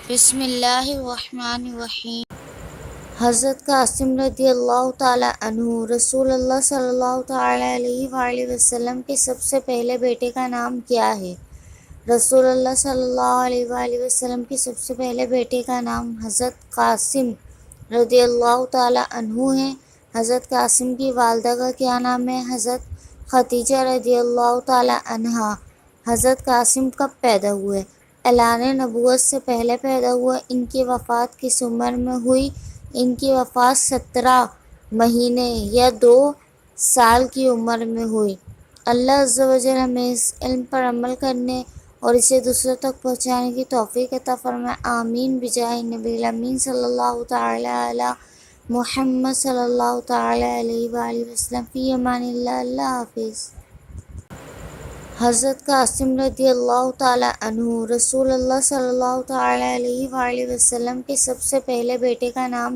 بسم اللہ الرحمن الرحیم۔ حضرت قاسم رضی اللہ تعالیٰ عنہ رسول اللہ صلی اللہ تعالیٰ علیہ وآلہ وسلم کے سب سے پہلے بیٹے کا نام کیا ہے؟ رسول اللہ صلی اللہ علیہ وآلہ وسلم کے سب سے پہلے بیٹے کا نام حضرت قاسم رضی اللہ تعالیٰ عنہ ہے۔ حضرت قاسم کی والدہ کا کیا نام ہے؟ حضرت خدیجہ رضی اللہ تعالیٰ عنہا۔ حضرت قاسم کب پیدا ہوئے؟ اعلان نبوت سے پہلے پیدا ہوئے۔ ان کی وفات کس عمر میں ہوئی؟ ان کی وفات 17 مہینے یا 2 سال کی عمر میں ہوئی۔ اللہ عز و جل ہمیں اس علم پر عمل کرنے اور اسے دوسروں تک پہنچانے کی توفیق عطا فرمائے، آمین بجاہ نبی الامین صلی اللہ تعالیٰ علی محمد صلی اللہ تعالیٰ علیہ وآلہ وسلم۔ فی امان اللہ۔ اللہ حافظ۔ حضرت قاسم رضی اللہ تعالیٰ عنہ رسول اللہ صلی اللہ تعالیٰ علیہ وآلہ وسلم کے سب سے پہلے بیٹے کا نام